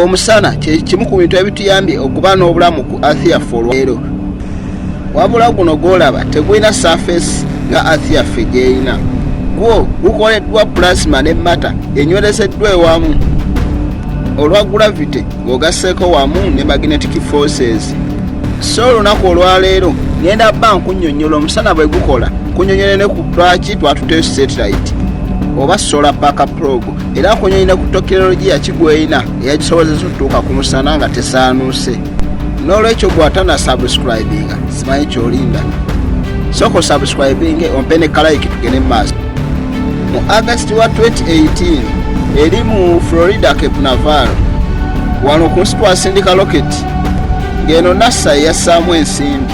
omusana kimu ku bintu ebituyambye okuba n'obulamu ku earth yaffe olwaleero. Wabula guno gwolaba tegulina surface nga earth yaffe gyeyina. Gwo gukoleddwa plasma ne matter enywerezeddwa ewamu olwa gravity ng'ogasseeko wamu ne magnetic forces. So olunaku olwaleero ngenda bba nkunnyonnyola omusana bwe gukola, kunnyonnyole ne ku lwaki twatute satellite oba Solar Parker Plobe, era kunnyonnyola ne ku tekinologiya kigweyina eyagisobozesa okutuuka ku musana nga tesaanuuse. N'olwekyo gwatana subscribinga simanyi kyolinda, soko subscribing ompe ne like tugende maaso. Mu August wa 2018 eri mu Florida Cape Naval wano ku nsi twasindika rocket ng'eno NASA yassaamu ensimbi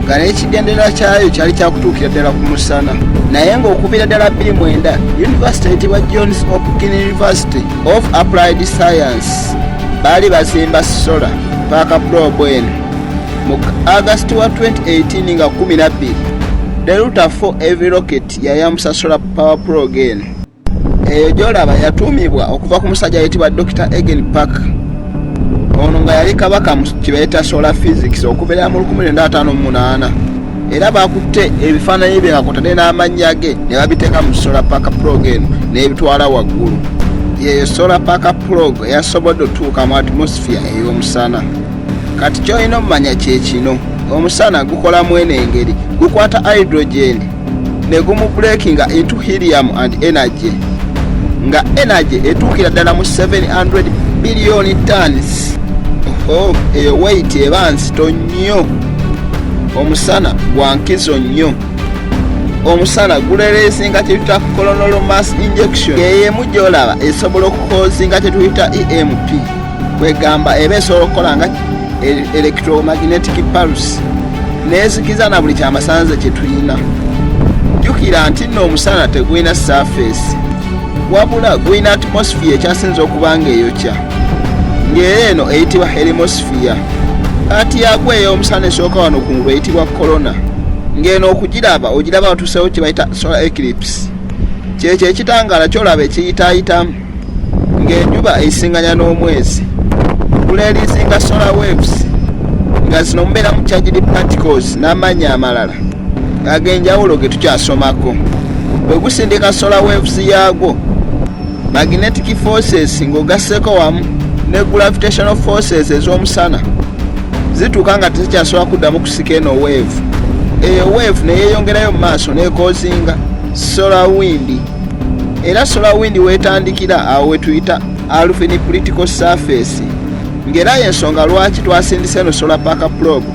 nga n'ekigendererwa kyayo kyali kyakutuukira ddala ku musana, naye ng'okubira ddala 2009 University eyitibwa Johns Hopkins University of Applied Science baali bazimba Solar Parker Plobe eno mu August wa 2018 nga 12 the route for every rocket yayambusa Solar Parker Plobe eno. Eyo gy'olaba yatuumibwa okuva ku musajja ayitibwa Dr. Parker. Ono nga yali kabaka mu kibeeta solar physics okubeera mu 1958 era bakutte ebifaananyi bye nga kwotadde n'amannya ge ne babiteeka mu Solar Parker Plobe eno n'ebitwala waggulu. Yeyo Solar Parker Plobe eyasobodde otuuka mu atmosphere ey'omusana. Kati ky'olina omumanya kye kino, omusana gukolamu eno engeri, gukwata hydrogen ne gumu breakinga into helium and energy, nga energy etuukira ddala mu 700 billion tons. Eyo weight eba nsito nnyo. Omusana gwa nkizo nnyo. Omusana gulereesinga kye tuyita coronal mass injection, eyemu gy'olaba esobola okukozinga kye tuyita EMP, kwegamba eba esobola okukola nga electromagnetic pulse nezikiza na buli kyamasanze kye tulina. Jjukira nti nno omusana tegulina surface, wabula gulina atmosphere ekyasinza okuba ng'eyokya, ng'era eno eyitibwa heliosphere. Kati yagwe ey'omusana esooka wano ku ngulu eyitibwa corona, ng'eno okugiraba ogiraba watuusewo kye bayita solar eclipse. Kyekyo ekitangaala ky'olaba ekiyitaayitamu ng'enjuba eyisinganya n'omwezi, kuleerizinga solar waves nga zino mubeeramu charged particles n'amannya amalala ag'enjawulo ge tukyasomako. Bwe gusindika solar waves yaagwo, magnetic forces ng'ogasseeko wamu ne gravitational forces ez'omusana zituuka nga tezikyasobola kuddamu kusika eno wave. Eyo wave ne yeeyongerayo mu maaso n'ekoozinga solar wind, era solar wind weetandikira awo we tuyita alpine political surface, ng'era y'ensonga lwaki twasindisa eno Solar Parker Plobe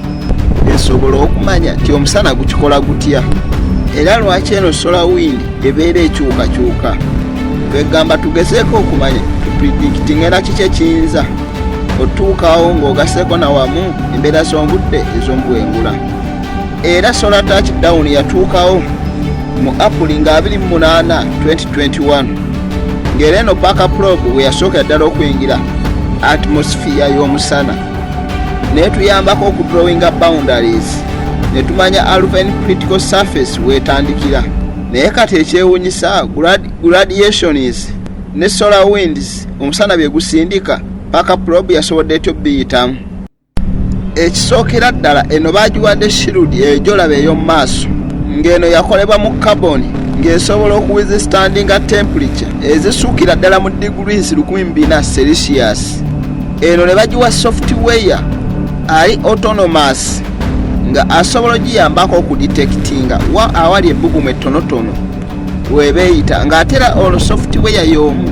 esobola okumanya nti omusana gukikola gutya, era lwaki eno solar wind ebeera ekyukakyuka. Kwegamba tugezeeko okumanya tupredikiting era kiki ekiyinza otuukawo ng'ogasseeko na wamu embeera z'obudde ez'omuwengula. Era solar touchdown yatuukawo mu April nga 28 2021, ng'era eno Parker Plobe we yasookera ddala okuyingira atmosphere y'omusana netuyambako okudrawinga boundaries netumanya alpine political surface wetandikira. Naye kati ekyewuunyisa gradations ne solar winds omusana bye gusindika Parker Plobe yasobodde etyo biyitamu. Ekisookera ddala eno baagiwadde shield egyolaba ey'omu maaso, ng'eno yakolebwa mu carbon ng'esobola okuwithstandinga temperature ezisuukira ddala mu degrees 1400 Celsius. Eno ne bagiwa software ali autonomous nga asobola ogiyambako okudetectinga wa awali ebbugumu ettonotono webeeyita, ng'atera ono software y'omu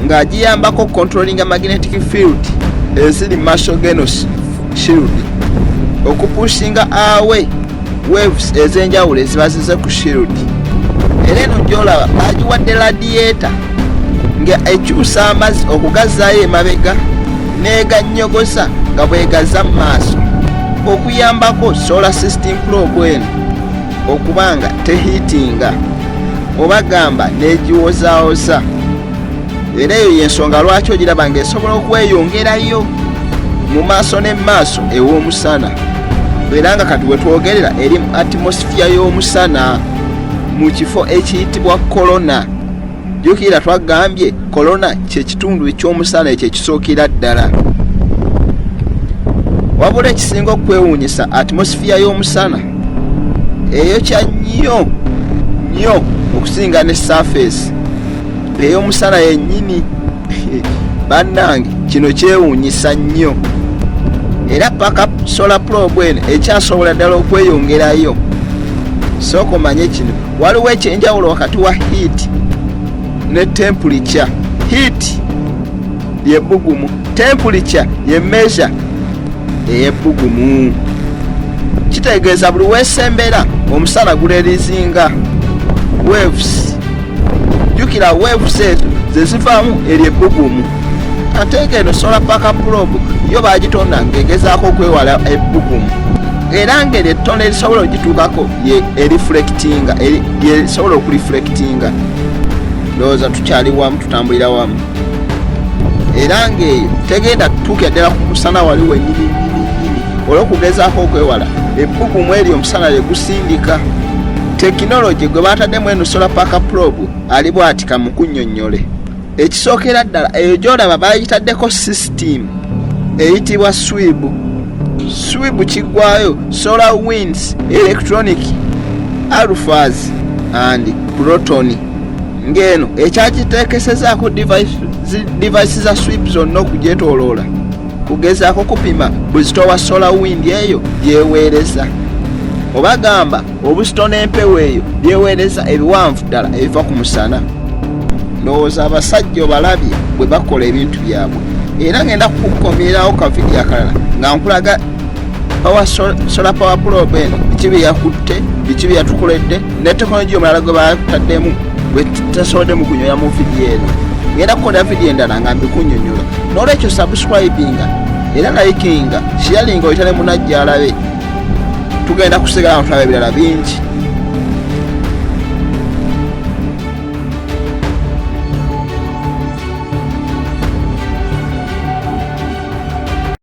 ng'agiyambako controllinga magnetic field eziri maaso geno shield okupushinga awe waves ez'enjawulo eziba zize ku shield. Era eno gy'olaba bagiwadde radiator nga ekyusa amazzi okugazzaayo emabega n'eganyogosa nga bwegaza mu maaso okuyambako solar system Plobe eno okubanga tehiitinga oba gamba n'egiwozaawoza. Era eyo y'ensonga lwaki ogiraba ng'esobola okweyongerayo mu maaso ne maaso ew'omusana, era nga kati wetwogerera eri mu atmosphere y'omusana mu kifo ekiyitibwa corona. jukira twagambye corona kyekitundu ekyomusana ekyo ekisookera ddala. Wabula ekisinga okwewuunyisa atmosphere y'omusana eyokya nnyo nnyo okusinga ne surface ey'omusana yennyini. Bannange kino kyewuunyisa nnyo, era paka solar probe eno ekyasobola ddala okweyongerayo. Sooka omanye kino, waliwo ekyenjawulo wakati wa heat ne temperature. Heat y'ebbugumu, temperature ye measure ey'ebbugumu. Kitegeeza buli weesembera omusana gulerizinga waves. Jukira waves ezo ze zivaamu eri ebbugumu. Ate ng'eno Solar Parker Plobe yo baagitonda ng'egezaako okwewala ebbugumu, era ng'eri ettono erisobola ogituukako ye eriflectinga, yesobola okuriflectinga. Ndowooza tukyali wamu, tutambulira wamu. Era ng'eyo tegenda tutuukira ddala ku musana wali wennyini olw'okugezaako okwewala ebbugumu eri omusana lye gusindika. Tekinologi gwe baataddemu eno Solar Parker Plobe ali bw'ati kamukunnyonnyole. Ekisookera ddala eyo gy'olaba baayitaddeko system eyitibwa SWIB. SWIB kiggwayo solar winds electronic alphas and proton. Ng'eno ekyagiteekesezaako device za SWIB zonna okugyetooloola, kugezaako kupima buzito wa solar wind eyo yeweereza, oba gamba obuzito n'empewo eyo byeweereza ebiwanvu ddala ebiva ku musana. Ndowooza abasajja obalabye bwe bakola ebintu byabwe. Era ngenda kukukomerawo ka vidiyo akalala nga nkulaga Solar Power Plobe eno biki bye yakutte, biki bye yatukoledde, ne tekinologiya omulala gwe bataddemu bwe tutasoboddemu kunyola mu vidiyo eno. Ngenda kukola vidiyo endala nga mbikunyonyola. N'olwekyo subscribinga era likinga, sharinga oyitale munajja alabe. Tugenda kusigala ntulaba ebirala bingi.